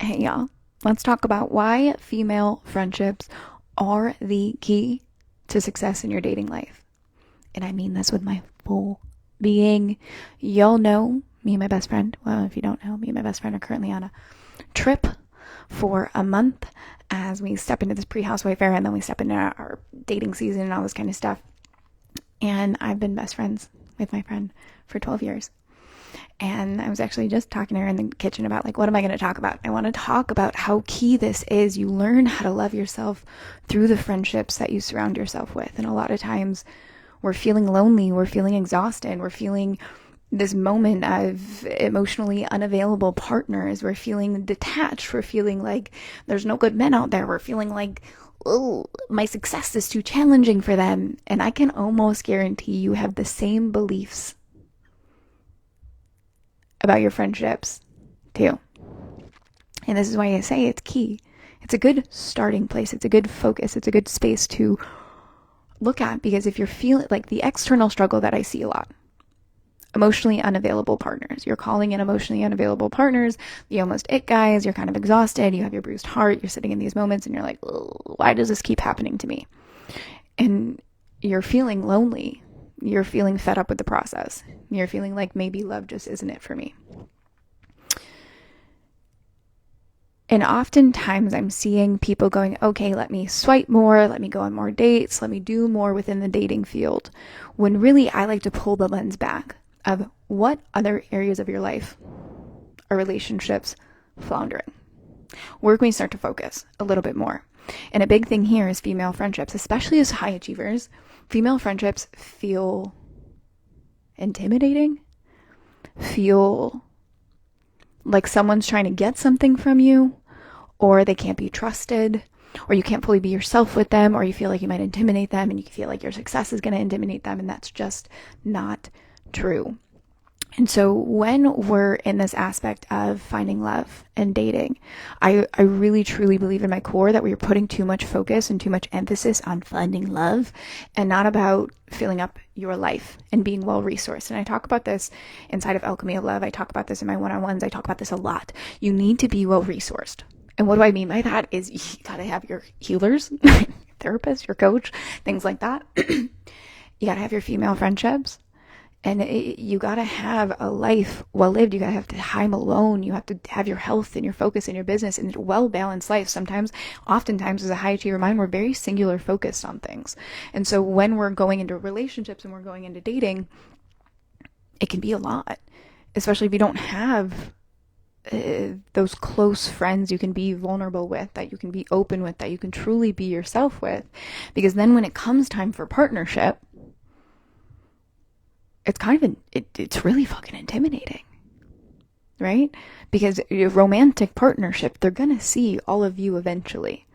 Hey y'all, let's talk about why female friendships are the key to success in your dating life. And I mean this with my full being. Y'all know me and my best friend. Well, if you don't know, me and my best friend are currently on a trip for a month as we step into this pre-housewife era and then we step into our dating season and all this kind of stuff. And I've been best friends with my friend for 12 years. And I was actually just talking to her in the kitchen about, like, what am I going to talk about? I want to talk about how key this is. You learn how to love yourself through the friendships that you surround yourself with. And a lot of times we're feeling lonely, we're feeling exhausted, we're feeling this moment of emotionally unavailable partners, we're feeling detached, we're feeling like there's no good men out there, we're feeling like, oh, my success is too challenging for them. And I can almost guarantee you have the same beliefs about your friendships too. And this is why I say it's key. It's a good starting place. It's a good focus. It's a good space to look at, because if you're feeling like the external struggle that I see a lot, emotionally unavailable partners. You're calling in emotionally unavailable partners, the almost it guys, you're kind of exhausted, you have your bruised heart, you're sitting in these moments and you're like, why does this keep happening to me? And you're feeling lonely. You're feeling fed up with the process. You're feeling like maybe love just isn't it for me. And oftentimes I'm seeing people going, okay, let me swipe more, let me go on more dates, let me do more within the dating field. When really I like to pull the lens back of what other areas of your life are relationships floundering. Where can we start to focus a little bit more? And a big thing here is female friendships, especially as high achievers. Female friendships feel intimidating, feel like someone's trying to get something from you, or they can't be trusted, or you can't fully be yourself with them, or you feel like you might intimidate them and you feel like your success is going to intimidate them, and that's just not true. And so when we're in this aspect of finding love and dating, I really truly believe in my core that we are putting too much focus and too much emphasis on finding love and not about filling up your life and being well resourced. And I talk about this inside of Alchemy of Love. I talk about this in my one-on-ones. I talk about this a lot. You need to be well resourced. And what do I mean by that is you gotta have your healers, therapist, your coach, things like that. You gotta have your female friendships. And you gotta have a life well lived. You gotta have time alone. You have to have your health and your focus and your business and a well-balanced life. Oftentimes as a high achiever mind, we're very singular focused on things. And so when we're going into relationships and we're going into dating, it can be a lot, especially if you don't have those close friends you can be vulnerable with, that you can be open with, that you can truly be yourself with. Because then when it comes time for partnership, it's really fucking intimidating, right? Because your romantic partnership, they're gonna see all of you eventually.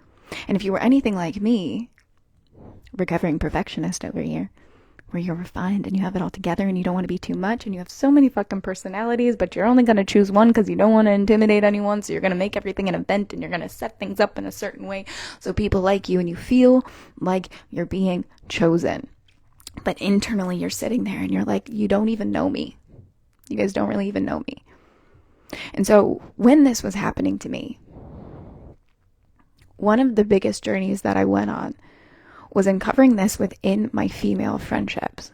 And if you were anything like me, recovering perfectionist over here, where you're refined and you have it all together and you don't want to be too much and you have so many fucking personalities, but you're only going to choose one because you don't want to intimidate anyone, so you're going to make everything an event and you're going to set things up in a certain way so people like you and you feel like you're being chosen. But internally you're sitting there and you're like, you don't even know me. You guys don't really even know me. And so when this was happening to me, one of the biggest journeys that I went on was uncovering this within my female friendships.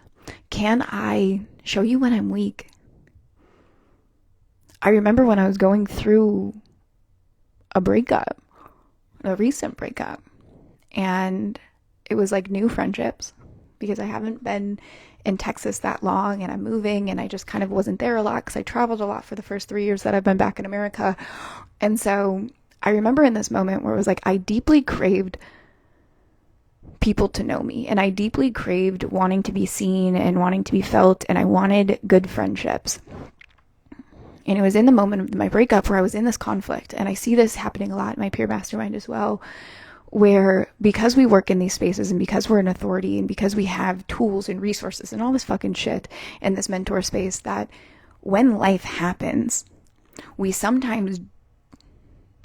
Can I show you when I'm weak? I remember when I was going through a recent breakup, and it was like new friendships, because I haven't been in Texas that long and I'm moving and I just kind of wasn't there a lot because I traveled a lot for the first 3 years that I've been back in America. And so I remember in this moment where it was like I deeply craved people to know me, and I deeply craved wanting to be seen and wanting to be felt, and I wanted good friendships. And it was in the moment of my breakup where I was in this conflict, and I see this happening a lot in my peer mastermind as well, where because we work in these spaces and because we're an authority and because we have tools and resources and all this fucking shit in this mentor space, that when life happens, we sometimes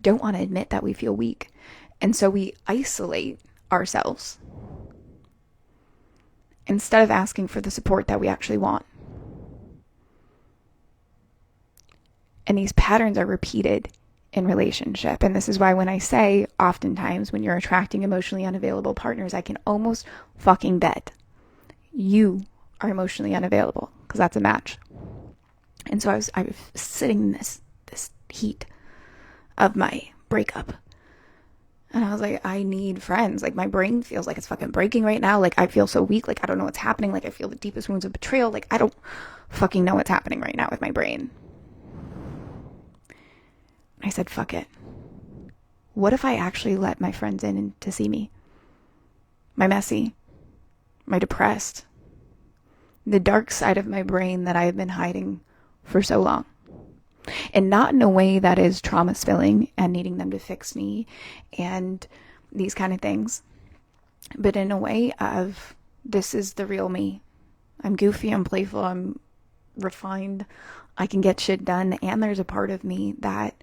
don't want to admit that we feel weak. And so we isolate ourselves instead of asking for the support that we actually want. And these patterns are repeated in relationship. And this is why when I say oftentimes when you're attracting emotionally unavailable partners, I can almost fucking bet you are emotionally unavailable, because that's a match. And so I was sitting in this heat of my breakup. And I was like, I need friends. Like, my brain feels like it's fucking breaking right now. Like, I feel so weak. Like, I don't know what's happening. Like, I feel the deepest wounds of betrayal. Like, I don't fucking know what's happening right now with my brain. I said, fuck it. What if I actually let my friends in to see me? My messy, my depressed, the dark side of my brain that I have been hiding for so long. And not in a way that is trauma-filling and needing them to fix me and these kind of things, but in a way of, this is the real me. I'm goofy, I'm playful, I'm refined, I can get shit done, and there's a part of me that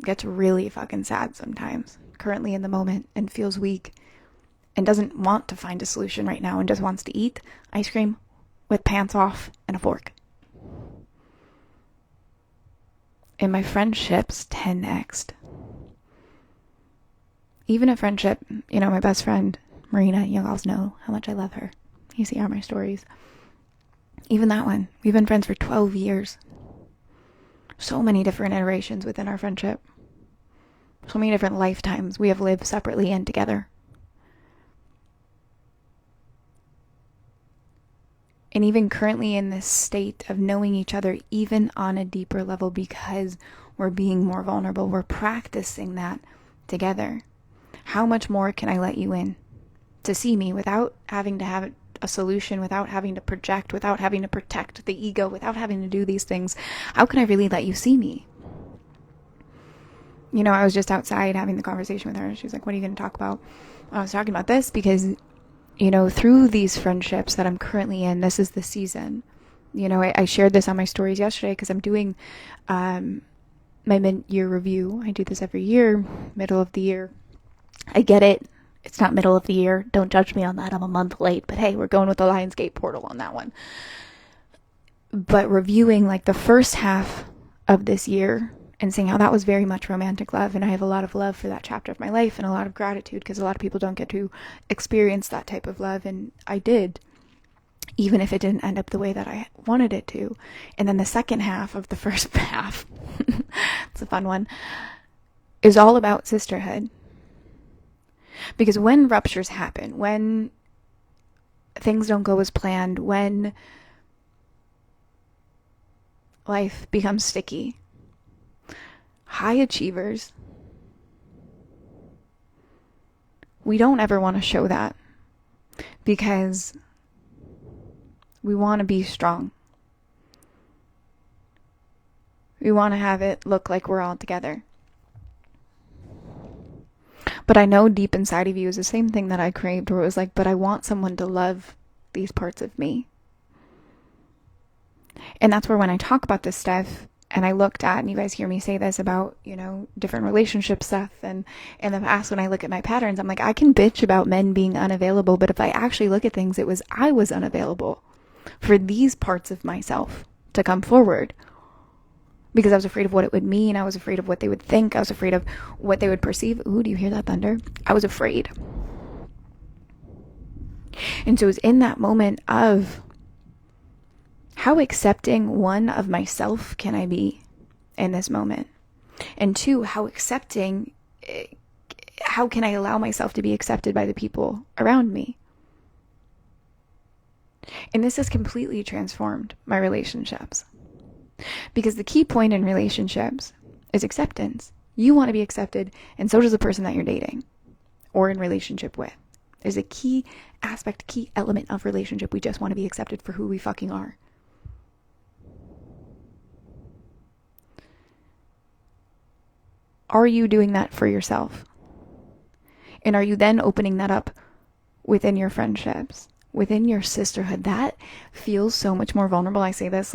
gets really fucking sad sometimes, currently in the moment, and feels weak, and doesn't want to find a solution right now, and just wants to eat ice cream with pants off and a fork. And my friendships 10x'd. Even a friendship, my best friend, Marina, you guys know how much I love her. You see all my stories. Even that one, we've been friends for 12 years. So many different iterations within our friendship. So many different lifetimes we have lived separately and together. And even currently in this state of knowing each other even on a deeper level, because we're being more vulnerable, we're practicing that together. How much more can I let you in to see me without having to have a solution, without having to project, without having to protect the ego, without having to do these things? How can I really let you see me? I was just outside having the conversation with her. She was like, what are you going to talk about? I was talking about this because through these friendships that I'm currently in, this is the season. I shared this on my stories yesterday because I'm doing my mid-year review. I do this every year, middle of the year. I get it. It's not middle of the year. Don't judge me on that. I'm a month late. But hey, we're going with the Lionsgate portal on that one. But reviewing like the first half of this year and seeing how that was very much romantic love. And I have a lot of love for that chapter of my life and a lot of gratitude because a lot of people don't get to experience that type of love. And I did, even if it didn't end up the way that I wanted it to. And then the second half of the first half, it's a fun one, is all about sisterhood. Because when ruptures happen, when things don't go as planned, when life becomes sticky, high achievers, we don't ever want to show that because we want to be strong. We want to have it look like we're all together. But I know deep inside of you is the same thing that I craved, where it was like, but I want someone to love these parts of me. And that's where when I talk about this stuff, and I looked at, and you guys hear me say this about, different relationship stuff, and in the past when I look at my patterns, I'm like, I can bitch about men being unavailable, but if I actually look at things, I was unavailable for these parts of myself to come forward. Because I was afraid of what it would mean. I was afraid of what they would think. I was afraid of what they would perceive. Ooh, do you hear that thunder? I was afraid. And so it was in that moment of how accepting, one, of myself can I be in this moment? And two, how can I allow myself to be accepted by the people around me? And this has completely transformed my relationships. Because the key point in relationships is acceptance. You want to be accepted, and so does the person that you're dating or in relationship with. There's a key aspect, key element of relationship. We just want to be accepted for who we fucking are. Are you doing that for yourself? And are you then opening that up within your friendships, within your sisterhood? That feels so much more vulnerable. I say this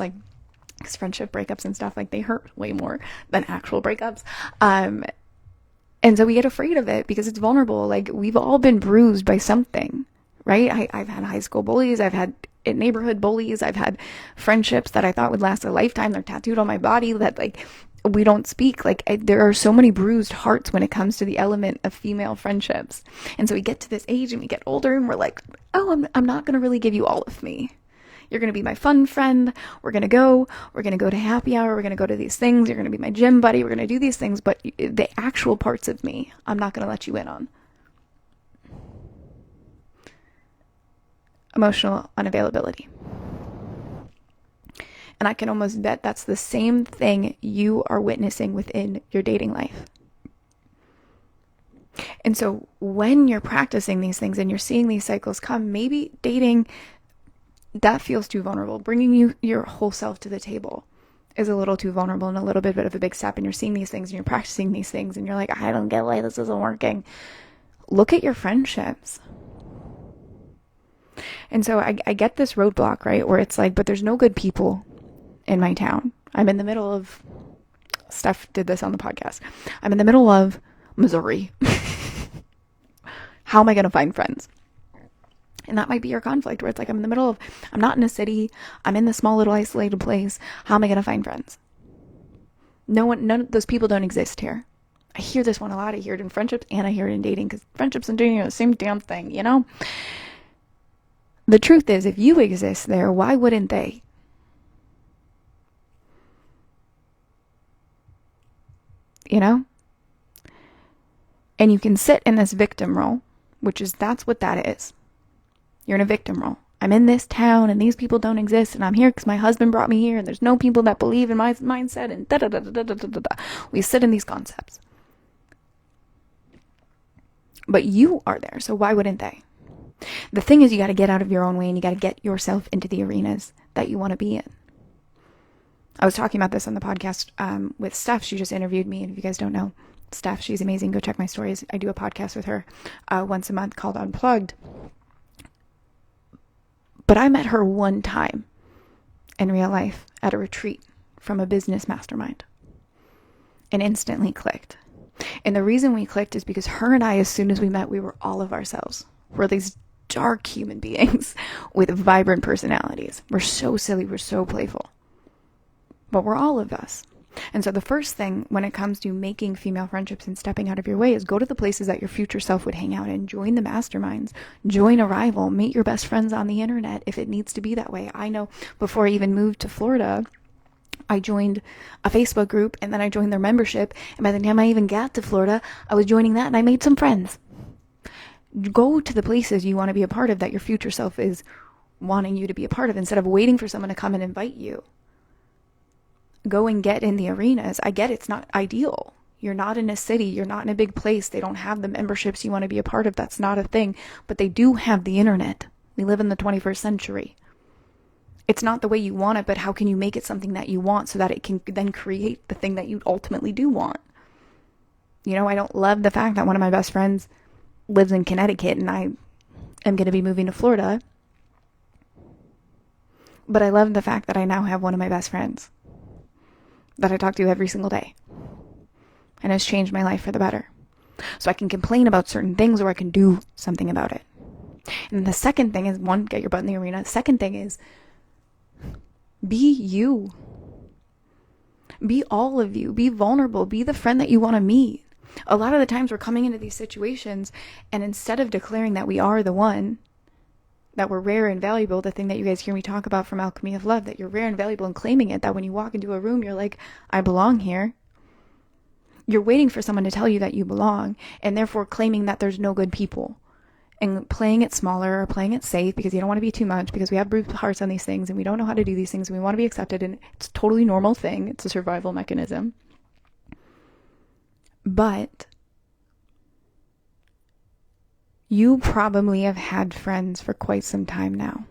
because friendship breakups and stuff, they hurt way more than actual breakups. And so we get afraid of it because it's vulnerable. We've all been bruised by something, right? I've had high school bullies. I've had neighborhood bullies. I've had friendships that I thought would last a lifetime. They're tattooed on my body that we don't speak. Like, there are so many bruised hearts when it comes to the element of female friendships. And so we get to this age and we get older and we're like, oh, I'm not going to really give you all of me. You're going to be my fun friend. We're going to go to happy hour. We're going to go to these things. You're going to be my gym buddy. We're going to do these things. But the actual parts of me, I'm not going to let you in on. Emotional unavailability. And I can almost bet that's the same thing you are witnessing within your dating life. And so when you're practicing these things and you're seeing these cycles come, maybe dating, that feels too vulnerable. Bringing your whole self to the table is a little too vulnerable and a little bit of a big step. And you're seeing these things and you're practicing these things and you're like, I don't get why this isn't working. Look at your friendships. And so I get this roadblock, right? Where it's like, but there's no good people in my town. I'm in the middle of, Steph did this on the podcast, I'm in the middle of Missouri. How am I going to find friends? And that might be your conflict, where it's like, I'm in the middle of, I'm not in a city, I'm in this small little isolated place. How am I going to find friends? None of those people don't exist here. I hear this one a lot. I hear it in friendships and I hear it in dating, because friendships and dating are the same damn thing, you know? The truth is, if you exist there, why wouldn't they? You know? And you can sit in this victim role, that's what that is. You're in a victim role. I'm in this town and these people don't exist and I'm here because my husband brought me here and there's no people that believe in my mindset and da da da da da da da da. We sit in these concepts. But you are there, so why wouldn't they? The thing is, you got to get out of your own way and you got to get yourself into the arenas that you want to be in. I was talking about this on the podcast with Steph. She just interviewed me. And if you guys don't know Steph, she's amazing. Go check my stories. I do a podcast with her once a month called Unplugged. But I met her one time in real life at a retreat from a business mastermind and instantly clicked. And the reason we clicked is because her and I, as soon as we met, we were all of ourselves. We're these dark human beings with vibrant personalities. We're so silly. We're so playful. But we're all of us. And so the first thing when it comes to making female friendships and stepping out of your way is go to the places that your future self would hang out in. Join the masterminds. Join a rival. Meet your best friends on the internet if it needs to be that way. I know before I even moved to Florida, I joined a Facebook group and then I joined their membership. And by the time I even got to Florida, I was joining that and I made some friends. Go to the places you want to be a part of that your future self is wanting you to be a part of instead of waiting for someone to come and invite you. Go and get in the arenas. I get it's not ideal. You're not in a city. You're not in a big place. They don't have the memberships you want to be a part of. That's not a thing. But they do have the internet. We live in the 21st century. It's not the way you want it, but how can you make it something that you want so that it can then create the thing that you ultimately do want? You know, I don't love the fact that one of my best friends lives in Connecticut and I am going to be moving to Florida. But I love the fact that I now have one of my best friends that I talk to every single day and has changed my life for the better. So I can complain about certain things or I can do something about it. And the second thing is, one, get your butt in the arena. The second thing is, be you. Be all of you. Be vulnerable. Be the friend that you want to meet. A lot of the times we're coming into these situations and instead of declaring that we are the one, that we're rare and valuable, the thing that you guys hear me talk about from Alchemy of Love, that you're rare and valuable and claiming it, that when you walk into a room, you're like, I belong here. You're waiting for someone to tell you that you belong and therefore claiming that there's no good people and playing it smaller or playing it safe because you don't want to be too much because we have bruised hearts on these things and we don't know how to do these things and we want to be accepted and it's a totally normal thing. It's a survival mechanism. But you probably have had friends for quite some time now.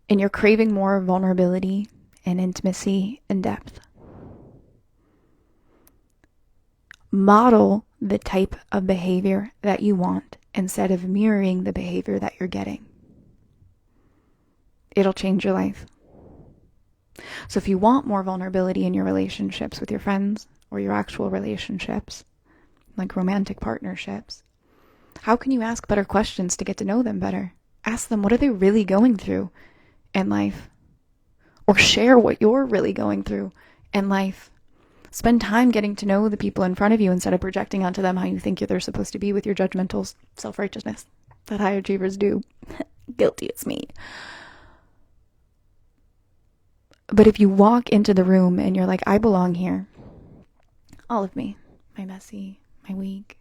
And you're craving more vulnerability and intimacy and depth. Model the type of behavior that you want instead of mirroring the behavior that you're getting. It'll change your life. So if you want more vulnerability in your relationships with your friends or your actual relationships, like romantic partnerships, how can you ask better questions to get to know them better? Ask them, what are they really going through in life? Or share what you're really going through in life. Spend time getting to know the people in front of you instead of projecting onto them how you think they're supposed to be with your judgmental self-righteousness that high achievers do. Guilty as me. But if you walk into the room and you're like, I belong here, all of me, my messy, my weak,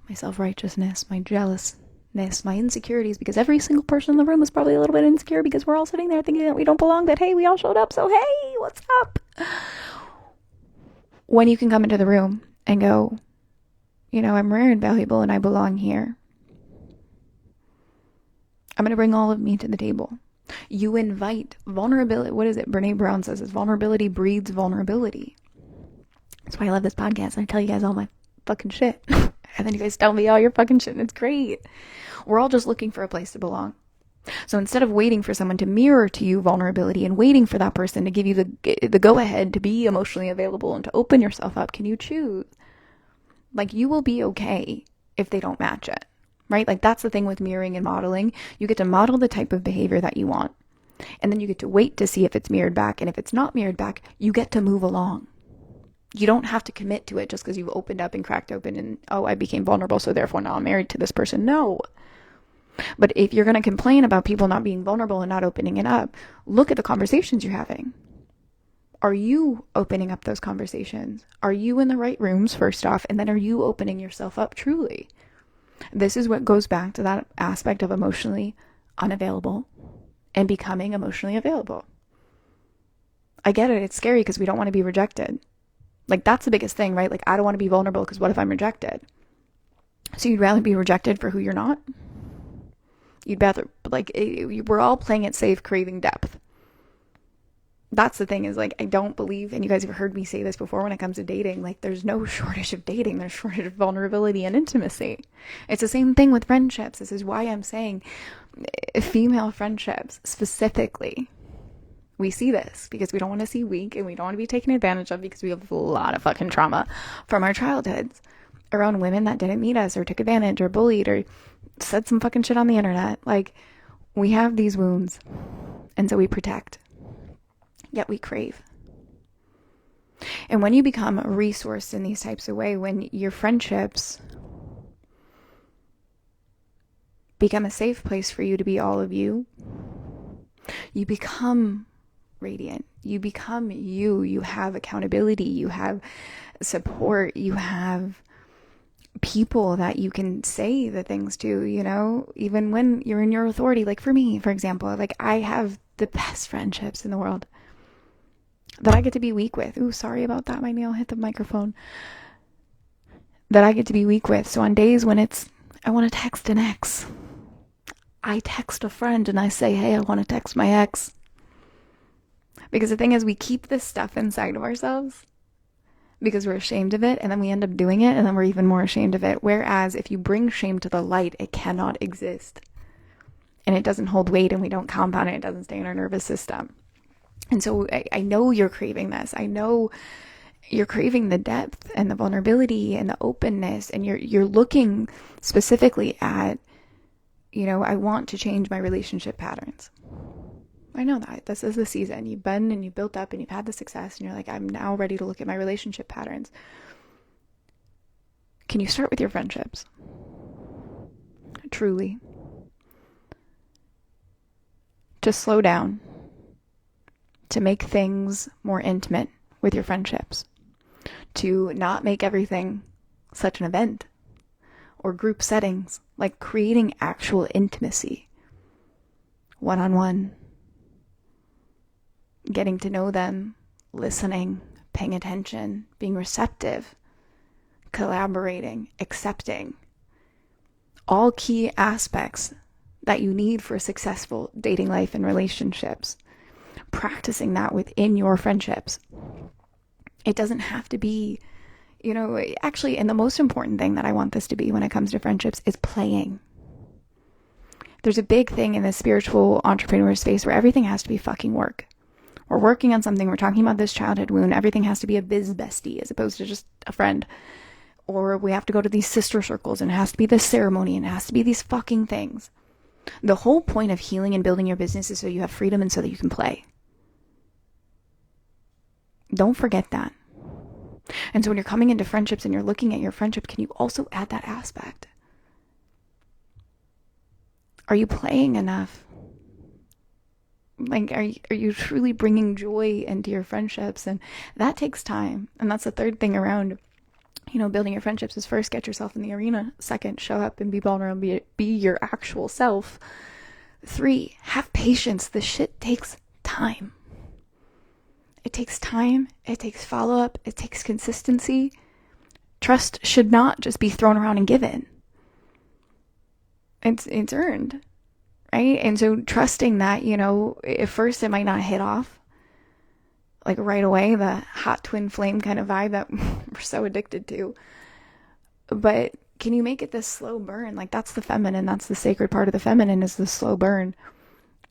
my self-righteousness, my jealousness, my insecurities, because every single person in the room is probably a little bit insecure because we're all sitting there thinking that we don't belong, but hey, we all showed up, so hey, what's up? When you can come into the room and go, you know, I'm rare and valuable and I belong here. I'm going to bring all of me to the table. You invite vulnerability. What is it? Brene Brown says is vulnerability breeds vulnerability. That's why I love this podcast. I tell you guys all my fucking shit. And then you guys tell me all your fucking shit and it's great. We're all just looking for a place to belong. So instead of waiting for someone to mirror to you vulnerability and waiting for that person to give you the go-ahead to be emotionally available and to open yourself up, can you choose? Like, you will be okay if they don't match it, right? Like, that's the thing with mirroring and modeling. You get to model the type of behavior that you want. And then you get to wait to see if it's mirrored back. And if it's not mirrored back, you get to move along. You don't have to commit to it just because you've opened up and cracked open and, oh, I became vulnerable, so therefore now I'm married to this person. No. But if you're going to complain about people not being vulnerable and not opening it up, look at the conversations you're having. Are you opening up those conversations? Are you in the right rooms, first off? And then are you opening yourself up truly? This is what goes back to that aspect of emotionally unavailable and becoming emotionally available. I get it. It's scary because we don't want to be rejected. Like, that's the biggest thing, right? Like, I don't want to be vulnerable because what if I'm rejected? So you'd rather be rejected for who you're not? You'd rather, like, we're all playing it safe, craving depth. That's the thing is, like, I don't believe, and you guys have heard me say this before when it comes to dating, like, there's no shortage of dating. There's shortage of vulnerability and intimacy. It's the same thing with friendships. This is why I'm saying female friendships specifically. We see this because we don't want to see weak and we don't want to be taken advantage of because we have a lot of fucking trauma from our childhoods around women that didn't meet us or took advantage or bullied or said some fucking shit on the internet. Like, we have these wounds and so we protect, yet we crave. And when you become a resource in these types of ways, when your friendships become a safe place for you to be all of you, you become radiant. You become you. You have accountability. You have support. You have people that you can say the things to, you know, even when you're in your authority. Like, for me, for example, like, I have the best friendships in the world that I get to be weak with. Ooh, sorry about that. My nail hit the microphone. That I get to be weak with. So on days when it's, I want to text an ex, I text a friend and I say, hey, I want to text my ex. Because the thing is, we keep this stuff inside of ourselves because we're ashamed of it, and then we end up doing it, and then we're even more ashamed of it. Whereas if you bring shame to the light, it cannot exist. And it doesn't hold weight, and we don't compound it. It doesn't stay in our nervous system. And so I know you're craving this. I know you're craving the depth and the vulnerability and the openness, and you're looking specifically at, you know, I want to change my relationship patterns. I know that. This is the season. You've been and you've built up and you've had the success and you're like, I'm now ready to look at my relationship patterns. Can you start with your friendships? Truly. To slow down. To make things more intimate with your friendships. To not make everything such an event or group settings. Like creating actual intimacy. One-on-one. Getting to know them, listening, paying attention, being receptive, collaborating, accepting. All key aspects that you need for a successful dating life and relationships. Practicing that within your friendships. It doesn't have to be, you know, actually, and the most important thing that I want this to be when it comes to friendships is playing. There's a big thing in the spiritual entrepreneur space where everything has to be fucking work. We're working on something, we're talking about this childhood wound, everything has to be a biz bestie as opposed to just a friend. Or we have to go to these sister circles and it has to be this ceremony and it has to be these fucking things. The whole point of healing and building your business is so you have freedom and so that you can play. Don't forget that. And so when you're coming into friendships and you're looking at your friendship, can you also add that aspect? Are you playing enough? Like, are you truly bringing joy into your friendships? And that takes time. And that's the third thing around, building your friendships is first, get yourself in the arena. Second, show up and be vulnerable, be your actual self. 3, have patience. This shit takes time. It takes time. It takes follow-up. It takes consistency. Trust should not just be thrown around and given. It's earned. Right? And so trusting that, at first it might not hit off like right away, the hot twin flame kind of vibe that we're so addicted to. But can you make it this slow burn? Like, that's the feminine. That's the sacred part of the feminine, is the slow burn.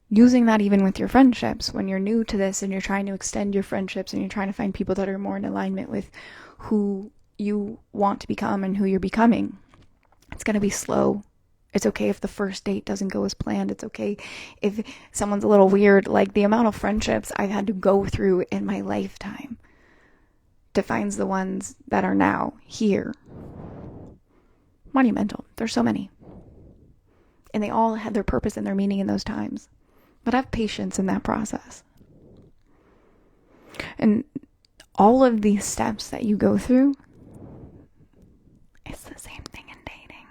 Using that even with your friendships, when you're new to this and you're trying to extend your friendships and you're trying to find people that are more in alignment with who you want to become and who you're becoming. It's going to be slow. It's okay if the first date doesn't go as planned. It's okay if someone's a little weird. Like, the amount of friendships I've had to go through in my lifetime defines the ones that are now here. Monumental. There's so many. And they all had their purpose and their meaning in those times. But have patience in that process. And all of these steps that you go through, it's the same thing in dating.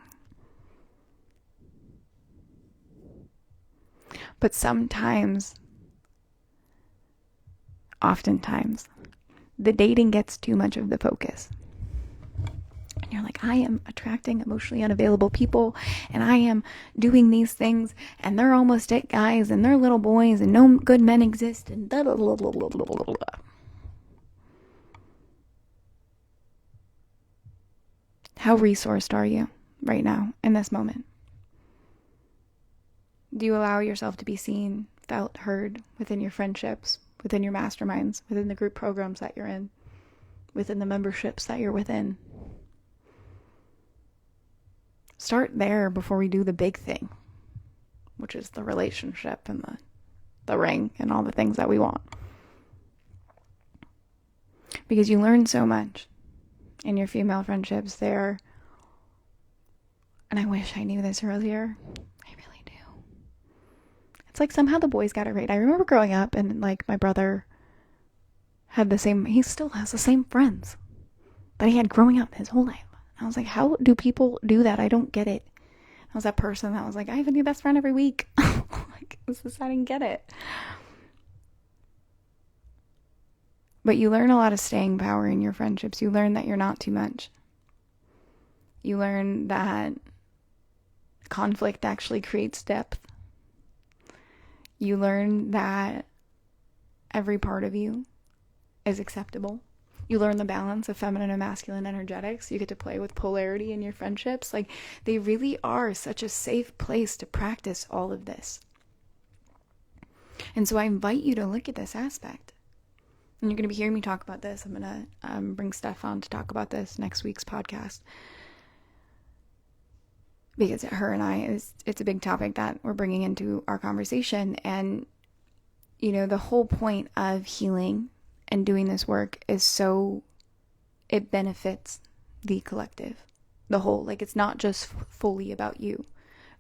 But oftentimes, the dating gets too much of the focus. And you're like, I am attracting emotionally unavailable people, and I am doing these things, and they're almost it guys, and they're little boys, and no good men exist, and blah, blah, blah, blah, blah, blah, blah, blah. How resourced are you right now in this moment? Do you allow yourself to be seen, felt, heard within your friendships, within your masterminds, within the group programs that you're in, within the memberships that you're within? Start there before we do the big thing, which is the relationship and the ring and all the things that we want. Because you learn so much in your female friendships there. And I wish I knew this earlier. I really do. It's like somehow the boys got it right. I remember growing up and like my brother he still has the same friends that he had growing up his whole life. I was like, how do people do that? I don't get it. I was that person that was like, I have a new best friend every week. Like, I didn't get it. But you learn a lot of staying power in your friendships. You learn that you're not too much. You learn that conflict actually creates depth. You learn that every part of you is acceptable. You learn the balance of feminine and masculine energetics. You get to play with polarity in your friendships. Like, they really are such a safe place to practice all of this. And so I invite you to look at this aspect. And you're going to be hearing me talk about this. I'm going to bring Steph on to talk about this next week's podcast. Because her and I, it's a big topic that we're bringing into our conversation. And, the whole point of healing and doing this work is so it benefits the collective, the whole. Like, it's not just fully about you,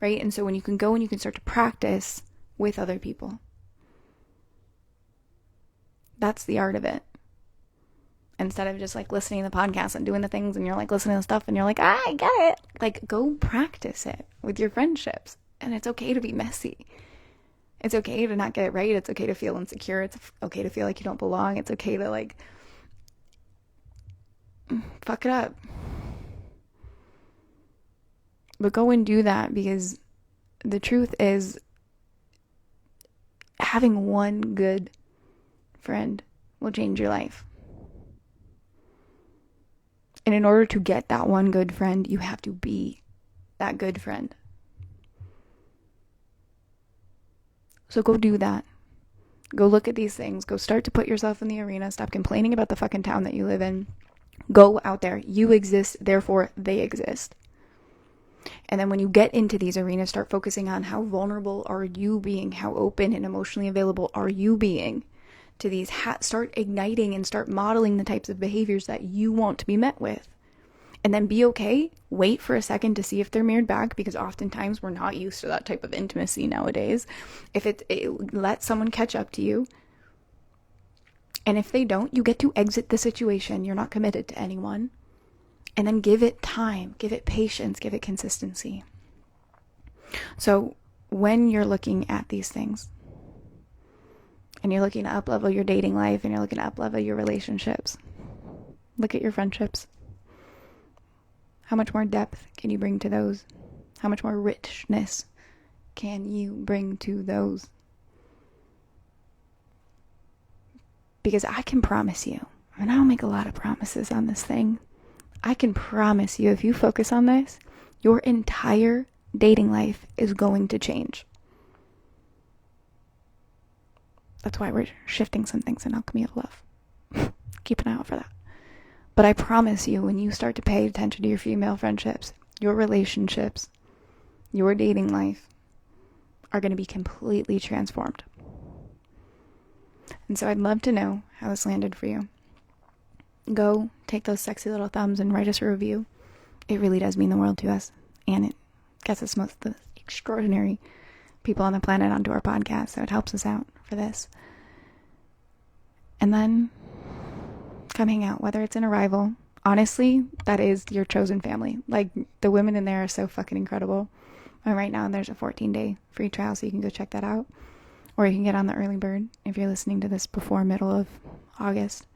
right? And so when you can go and you can start to practice with other people, that's the art of it. Instead of just like listening to the podcast and doing the things and you're like listening to stuff and you're like, I get it. Like, go practice it with your friendships. And it's okay to be messy. It's okay to not get it right. It's okay to feel insecure. It's okay to feel like you don't belong. It's okay to like fuck it up. But go and do that, because the truth is, having one good friend will change your life. And in order to get that one good friend, you have to be that good friend. So go do that. Go look at these things. Go start to put yourself in the arena. Stop complaining about the fucking town that you live in. Go out there. You exist, therefore they exist. And then when you get into these arenas, start focusing on how vulnerable are you being? How open and emotionally available are you being to these, start igniting and start modeling the types of behaviors that you want to be met with. And then be okay, wait for a second to see if they're mirrored back, because oftentimes we're not used to that type of intimacy nowadays. If it let someone catch up to you, and if they don't, you get to exit the situation. You're not committed to anyone. And then give it time, give it patience, give it consistency. So when you're looking at these things, and you're looking to up-level your dating life, and you're looking to up-level your relationships, look at your friendships. How much more depth can you bring to those? How much more richness can you bring to those? Because I can promise you, and I don't make a lot of promises on this thing, I can promise you, if you focus on this, your entire dating life is going to change. That's why we're shifting some things in Alchemy of Love. Keep an eye out for that. But I promise you, when you start to pay attention to your female friendships, your relationships, your dating life are going to be completely transformed. And so I'd love to know how this landed for you. Go take those sexy little thumbs and write us a review. It really does mean the world to us. And it gets us most of the extraordinary people on the planet onto our podcast. So it helps us out for this. And then come hang out, whether it's in Arrival. Honestly, that is your chosen family. Like, the women in there are so fucking incredible. And right now there's a 14-day free trial, so you can go check that out. Or you can get on the early bird if you're listening to this before middle of August.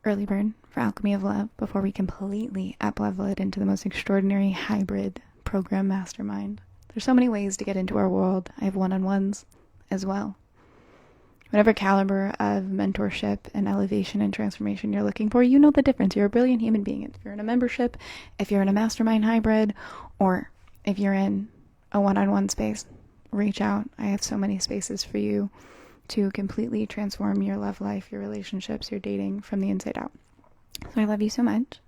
Early bird for Alchemy of Love before we completely up-level it into the most extraordinary hybrid program mastermind. There's so many ways to get into our world. I have one-on-ones as well. Whatever caliber of mentorship and elevation and transformation you're looking for, you know the difference. You're a brilliant human being. If you're in a membership, if you're in a mastermind hybrid, or if you're in a one-on-one space, reach out. I have so many spaces for you to completely transform your love life, your relationships, your dating from the inside out. So I love you so much.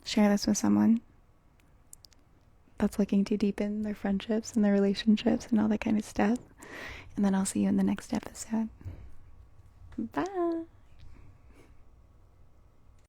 Share this with someone that's looking to deepen their friendships and their relationships and all that kind of stuff. And then I'll see you in the next episode. Bye.